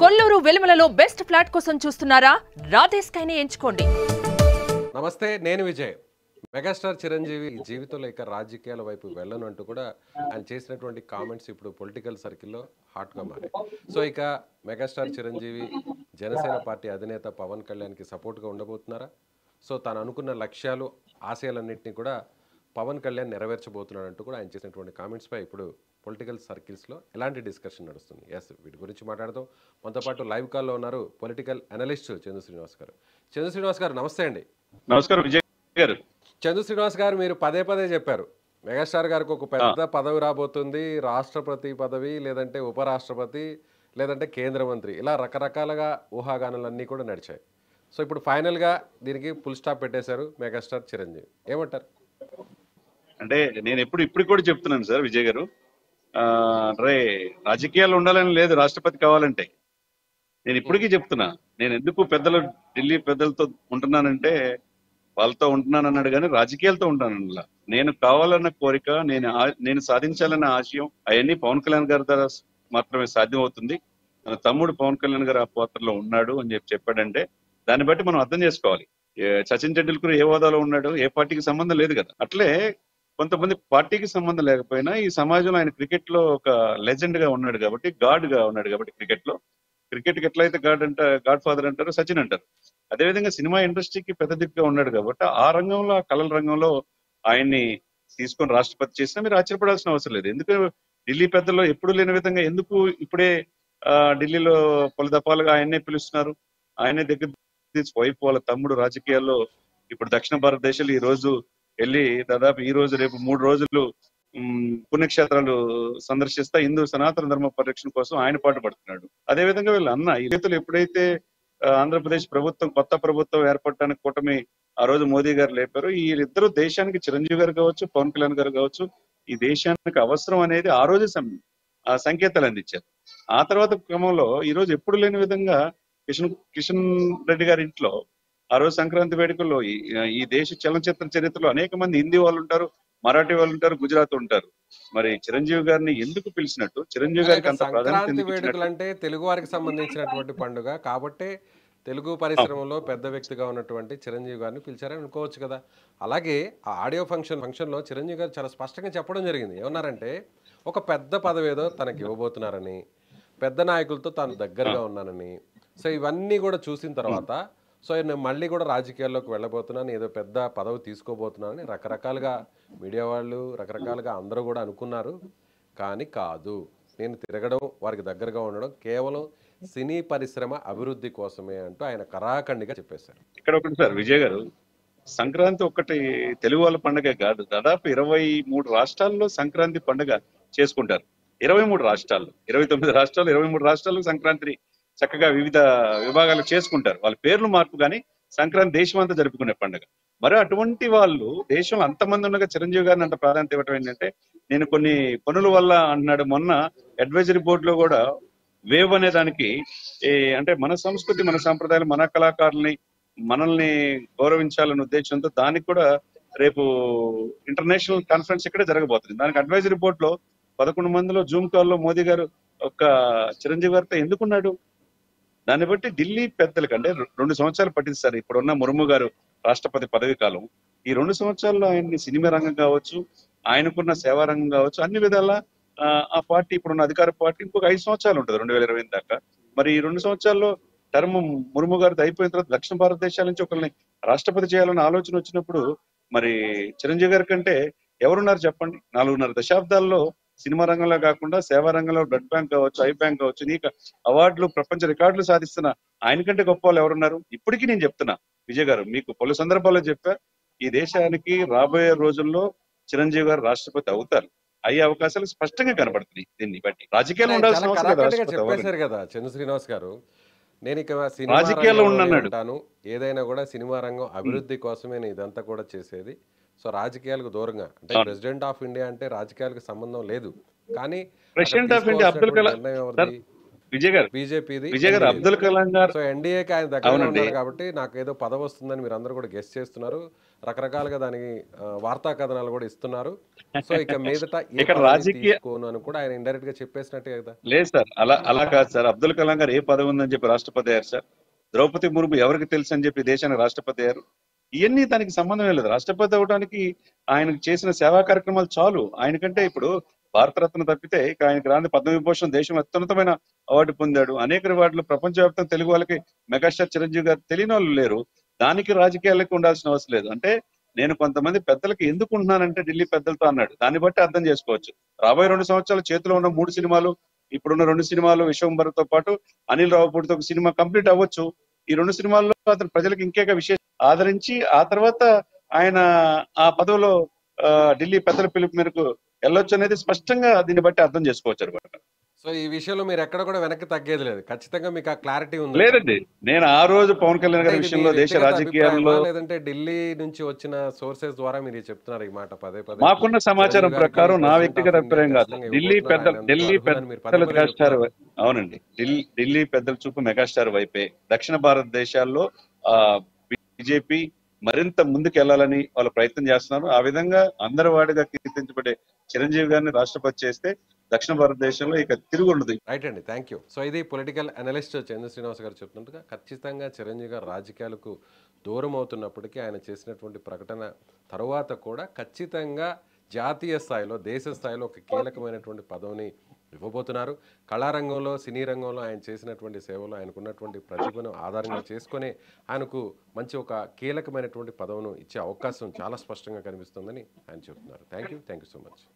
Kolluru వెలుమలలో best flat కోసం చూస్తున్నారా? రాధే స్కైని ఎంచుకోండి. నమస్తే, నేను విజయ్. మెగాస్టార్ చిరంజీవి జీవితంలో ఇక రాజకీయాల వైపు వెళ్ళను అంటూ కూడా ఆయన చేసినటువంటి కామెంట్స్ ఇప్పుడు పొలిటికల్ సర్కిల్లో హాట్గా మారాయి. సో ఇక మెగాస్టార్ చిరంజీవి జనసేన పార్టీ అధినేత పవన్ కళ్యాణ్కి సపోర్ట్గా ఉండబోతున్నారా? సో తాను అనుకున్న లక్ష్యాలు, ఆశయాలన్నింటినీ కూడా పవన్ కళ్యాణ్ నెరవేర్చబోతున్నాడంటూ కూడా ఆయన చేసినటువంటి కామెంట్స్పై ఇప్పుడు పొలిటికల్ సర్కిల్స్లో ఎలాంటి డిస్కషన్ నడుస్తుంది? వీటి గురించి మాట్లాడదాం. మనతో పాటు లైవ్ కాల్లో ఉన్నారు పొలిటికల్ అనలిస్ట్ చందు శ్రీనివాస్ గారు. చందు శ్రీనివాస్ గారు, నమస్తే అండి. నమస్కారం విజయ్ గారు. చందు శ్రీనివాస్ గారు, మీరు పదే పదే చెప్పారు మెగాస్టార్ గారికి ఒక పెద్ద పదవి రాబోతుంది, రాష్ట్రపతి పదవి, లేదంటే ఉపరాష్ట్రపతి, లేదంటే కేంద్ర మంత్రి, ఇలా రకరకాలుగా ఊహాగానాలన్నీ కూడా నడిచాయి. సో ఇప్పుడు ఫైనల్గా దీనికి ఫుల్ స్టాప్ పెట్టేశారు మెగాస్టార్ చిరంజీవి. ఏమంటారు? అంటే నేను ఇప్పుడు కూడా చెప్తున్నాను సార్ విజయ్ గారు, రే రాజకీయాలు ఉండాలని లేదు, రాష్ట్రపతి కావాలంటే. నేను ఇప్పటికీ చెప్తున్నా, నేను ఎందుకు ఢిల్లీ పెద్దలతో ఉంటున్నానంటే వాళ్ళతో ఉంటున్నాను అన్నాడు, కానీ రాజకీయాలతో ఉంటాను. నేను కావాలన్న కోరిక, నేను సాధించాలన్న ఆశయం అవన్నీ పవన్ కళ్యాణ్ గారి ద్వారా మాత్రమే సాధ్యం అవుతుంది. తన తమ్ముడు పవన్ కళ్యాణ్ గారు ఆ పాత్రలో ఉన్నాడు అని చెప్పాడంటే దాన్ని బట్టి మనం అర్థం చేసుకోవాలి. సచిన్ టెండూల్కర్ ఏ హోదాలో ఉన్నాడు, ఏ పార్టీకి సంబంధం లేదు కదా. అట్లే కొంతమంది పార్టీకి సంబంధం లేకపోయినా ఈ సమాజంలో ఆయన క్రికెట్ లో ఒక లెజెండ్ గా ఉన్నాడు కాబట్టి, గాడ్ గా ఉన్నాడు కాబట్టి, క్రికెట్ కి ఎట్లయితే గాడ్ ఫాదర్ అంటారు, సచిన్ అంటారు, అదేవిధంగా సినిమా ఇండస్ట్రీకి పెద్ద దిక్కుగా ఉన్నాడు కాబట్టి ఆ రంగంలో, ఆ కళల రంగంలో ఆయన్ని తీసుకొని రాష్ట్రపతి చేసినా మీరు ఆశ్చర్యపడాల్సిన అవసరం లేదు. ఎందుకు ఢిల్లీ పెద్దల్లో ఎప్పుడు లేని విధంగా ఎందుకు ఇప్పుడే ఢిల్లీలో పలు దఫాలుగా ఆయన్నే పిలుస్తున్నారు, ఆయనే దగ్గర తీసిపోయి వాళ్ళ తమ్ముడు రాజకీయాల్లో ఇప్పుడు దక్షిణ భారతదేశంలో ఈ రోజు వెళ్ళి దాదాపు ఈ రోజు రేపు 3 రోజులు పుణ్యక్షేత్రాలు సందర్శిస్తా హిందూ సనాతన ధర్మ పరిరక్షణ కోసం ఆయన పాటు పడుతున్నాడు. అదేవిధంగా వీళ్ళ అన్న ఈ రైతులు ఎప్పుడైతే ఆంధ్రప్రదేశ్ ప్రభుత్వం, కొత్త ప్రభుత్వం ఏర్పడటానికి కూటమి ఆ రోజు మోదీ గారు లేపారు, వీళ్ళిద్దరూ దేశానికి, చిరంజీవి గారు కావచ్చు, పవన్ కళ్యాణ్ గారు కావచ్చు, ఈ దేశానికి అవసరం అనేది ఆ రోజు సంకేతాలు అందించారు. ఆ తర్వాత క్రమంలో ఈ రోజు ఎప్పుడు లేని విధంగా కిషన్ రెడ్డి గారి ఇంట్లో ఆ రోజు సంక్రాంతి వేడుకల్లో ఈ దేశ చలనచిత్ర చరిత్రలో అనేక మంది హిందీ వాళ్ళు ఉంటారు, మరాఠీ వాళ్ళు ఉంటారు, గుజరాత్ ఉంటారు. మరి చిరంజీవి గారిని ఎందుకు పిలిచినట్టు, చిరంజీవి గారికి అంత సంక్రాంతి వేడుకలు అంటే తెలుగు వారికి సంబంధించినటువంటి పండుగ కాబట్టి తెలుగు పరిశ్రమలో పెద్ద వ్యక్తిగా ఉన్నటువంటి చిరంజీవి గారిని పిలిచారని అనుకోవచ్చు కదా. అలాగే ఆ ఆడియో ఫంక్షన్లో చిరంజీవి గారు చాలా స్పష్టంగా చెప్పడం జరిగింది. ఏమన్నారంటే ఒక పెద్ద పదవి ఏదో తనకి ఇవ్వబోతున్నారని, పెద్ద నాయకులతో తాను దగ్గరగా ఉన్నానని. సో ఇవన్నీ కూడా చూసిన తర్వాత సో నేను మళ్ళీ కూడా రాజకీయాల్లోకి వెళ్ళబోతున్నాను, ఏదో పెద్ద పదవి తీసుకోబోతున్నానని రకరకాలుగా మీడియా వాళ్ళు, రకరకాలుగా అందరూ కూడా అనుకున్నారు. కానీ కాదు, నేను తిరగడం, వారికి దగ్గరగా ఉండడం కేవలం సినీ పరిశ్రమ అభివృద్ధి కోసమే అంటూ ఆయన కరాఖండిగా చెప్పేశారు. ఇక్కడ ఒకటి సార్ విజయ్ గారు, సంక్రాంతి ఒక్కటి తెలుగు వాళ్ళ పండుగ కాదు, దాదాపు 23 రాష్ట్రాల్లో సంక్రాంతి పండుగ చేసుకుంటారు. 23 రాష్ట్రాల్లో, 29 రాష్ట్రాలు, 23 రాష్ట్రాల్లో సంక్రాంతిని చక్కగా వివిధ విభాగాలు చేసుకుంటారు. వాళ్ళ పేర్లు మార్పు కానీ సంక్రాంతి దేశం అంతా జరుపుకునే పండుగ. మరి అటువంటి వాళ్ళు దేశంలో అంతమంది ఉండగా చిరంజీవి గారిని అంత ప్రాధాన్యత ఇవ్వటం ఏంటంటే, నేను కొన్ని పనుల వల్ల అన్నాడు. మొన్న అడ్వైజరీ బోర్డులో కూడా వేవ్ అనే దానికి అంటే మన సంస్కృతి, మన సాంప్రదాయాలు, మన కళాకారుల్ని, మనల్ని గౌరవించాలనే ఉద్దేశంతో దానికి కూడా రేపు ఇంటర్నేషనల్ కాన్ఫరెన్స్ ఇక్కడే జరగబోతుంది. దానికి అడ్వైజరీ బోర్డులో 11 మందిలో జూమ్ కాల్లో మోదీ గారు ఒక చిరంజీవి గారితో ఎందుకున్నాడు? దాన్ని బట్టి ఢిల్లీ పెద్దలకి, అంటే 2 సంవత్సరాలు పట్టింది సార్ ఇప్పుడున్న ముర్ము గారు రాష్ట్రపతి పదవి కాలం. ఈ 2 సంవత్సరాల్లో ఆయన్ని సినిమా రంగం కావచ్చు, ఆయనకున్న సేవా రంగం కావచ్చు, అన్ని విధాలా ఆ పార్టీ, ఇప్పుడున్న అధికార పార్టీ ఇంకొక 5 సంవత్సరాలు ఉంటుంది 2028 దాకా. మరి ఈ 2 సంవత్సరాల్లో టర్మ్ ముర్ము గారిది అయిపోయిన తర్వాత దక్షిణ భారతదేశాల నుంచి ఒకరిని రాష్ట్రపతి చేయాలన్న ఆలోచన వచ్చినప్పుడు మరి చిరంజీవి గారి కంటే ఎవరున్నారు చెప్పండి? 4.5 దశాబ్దాల్లో సినిమా రంగంలో కాకుండా సేవా రంగంలో బ్లడ్ బ్యాంక్ కావచ్చు, ఐ బ్యాంక్ కావచ్చు, నీకు అవార్డులు, ప్రపంచ రికార్డులు సాధిస్తున్న ఆయన కంటే గొప్ప వాళ్ళు ఎవరున్నారు? ఇప్పటికీ నేను చెప్తున్నా విజయ్ గారు, మీకు పలు సందర్భాల్లో చెప్పా, ఈ దేశానికి రాబోయే రోజుల్లో చిరంజీవి గారు రాష్ట్రపతి అవుతారు, అయ్యే అవకాశాలు స్పష్టంగా కనబడుతున్నాయి. దీన్ని బట్టి రాజకీయాలు ఉండాల్సిన చెప్పేశారు కదా చంద్ర శ్రీనివాస్ గారు. నేను ఇక రాజకీయాల్లో ఉంటాను, ఏదైనా కూడా సినిమా రంగం అభివృద్ధి కోసమే నేను ఇదంతా కూడా చేసేది. సో రాజకీయాలకు దూరంగా, అంటే ప్రెసిడెంట్ ఆఫ్ ఇండియా అంటే రాజకీయాలకు సంబంధం లేదు, కానీ president of India Abdul Kalam Vijay గారు బీజేపీది, విజయ్ గారు ఎన్డీఏది. అబ్దుల్ కలాం గారు. సో ఎన్డీఏకి ఆయన దగ్గరగా అవునండి. ఉన్నారు కాబట్టి నాకు ఏదో పదవి వస్తుందని మీరు అందరూ కూడా గెస్ చేస్తున్నారు. రకరకాలుగా దానికి వార్తా కథనాలు కూడా ఇస్తున్నారు. సో ఇక మీదట ఏ ఇక్కడ పదవి రాజకీయ తీసుకోను అని కూడా ఆయన ఇండైరెక్ట్ గా చెప్పేసినట్టే కదా. లేదు సార్, అలా కాదు సార్. అబ్దుల్ కలాం గారు ఏ పదవి ఉందని చెప్పి రాష్ట్రపతి అయ్యారు సార్. ద్రౌపది ముర్ము ఎవరికి తెలుసు అని చెప్పి దేశానికి రాష్ట్రపతి అయ్యారు. ఇవన్నీ దానికి సంబంధమే లేదు. రాష్ట్రపతి అవడానికి ఆయనకు చేసిన సేవా కార్యక్రమాలు చాలు. ఆయనకంటే ఇప్పుడు భారతరత్న తప్పితే ఇక ఆయనకు రాని పద్మవిభూషణ్, దేశంలో అత్యున్నతమైన అవార్డు పొందాడు. అనేక వాటిలో ప్రపంచవ్యాప్తంగా తెలుగు వాళ్ళకి మెగాస్టార్ చిరంజీవి గారు తెలియని వాళ్ళు లేరు. దానికి రాజకీయాలకు ఉండాల్సిన అవసరం లేదు. అంటే నేను కొంతమంది పెద్దలకి ఎందుకు ఉంటున్నానంటే ఢిల్లీ పెద్దలతో అన్నాడు. దాన్ని బట్టి అర్థం చేసుకోవచ్చు. రాబోయే 2 సంవత్సరాలు చేతిలో ఉన్న 3 సినిమాలు, ఇప్పుడున్న 2 సినిమాలు, విశ్వంబర్తో పాటు అనిల్ రావుపూడితో ఒక సినిమా కంప్లీట్ అవ్వచ్చు. ఈ 2 సినిమాల్లో అతను ప్రజలకు ఇంకేక విశేష ఆదరించి ఆ తర్వాత ఆయన ఆ పదవిలో ఢిల్లీ పెద్దల పిలుపు మేరకు వెళ్ళొచ్చు అనేది స్పష్టంగా దీన్ని బట్టి అర్థం చేసుకోవచ్చు అనమాట. సో ఈ విషయంలో మీరు ఎక్కడ కూడా వెనక్కి తగ్గేది లేదు. ఖచ్చితంగా మీకు ఆ క్లారిటీ ఉంది. లేదండి, నేను ఆ రోజు పవన్ కళ్యాణ్ అంటే గారి ఇది మీ విషయంలో దేశ వ్యక్తిగత రాజకీయాల్లో అభిప్రాయమా లేదంటే ఢిల్లీ నుంచి వచ్చిన సోర్సెస్ ద్వారా మీరు చెప్తున్నారు ఈ మాట పదే పదే? మాకున్న సమాచారం చిరంజీవి గారికి ప్రకారం నా ప్రెసిడెంట్ వ్యక్తిగత ఆఫ్ ఇండియా అభిప్రాయం కాదు. ఖచ్చితంగా ఢిల్లీ ఇవ్వబోతున్నారు. ఆయన ఢిల్లీ అందుకు అర్హులని మీరు పదే పెద్దల పదే మెగాస్టార్, చెప్తున్నారు. అవునండి, ఢిల్లీ పెద్దల చూపు మెగాస్టార్ వైపే. దక్షిణ భారతదేశాల్లో ఆ బీజేపీ మరింత ముందుకు వెళ్ళాలని వాళ్ళు ప్రయత్నం చేస్తున్నారు. ఆ విధంగా అందరి వాడిగా కీర్తించబడే చిరంజీవి గారిని రాష్ట్రపతి చేస్తే దక్షిణ భారతదేశంలో ఇక తిరుగు ఉండదు. రైట్ అండి, థ్యాంక్ యూ. సో ఇది పొలిటికల్ అనలిస్ట్ చంద్ర శ్రీనివాస్ గారు చెప్తున్నట్టుగా ఖచ్చితంగా చిరంజీవి గారు రాజకీయాలకు దూరం అవుతున్నప్పటికీ ఆయన చేసినటువంటి ప్రకటన తర్వాత కూడా ఖచ్చితంగా జాతీయ స్థాయిలో, దేశ స్థాయిలో ఒక కీలకమైనటువంటి పదవిని ఇవ్వబోతున్నారు. కళారంగంలో, సినీ రంగంలో ఆయన చేసినటువంటి సేవలు, ఆయనకున్నటువంటి ప్రతిభను ఆధారంగా చేసుకొని ఆయనకు మంచి ఒక కీలకమైనటువంటి పదవిను ఇచ్చే అవకాశం చాలా స్పష్టంగా కనిపిస్తుందని ఆయన చెబుతున్నారు. Thank you so much.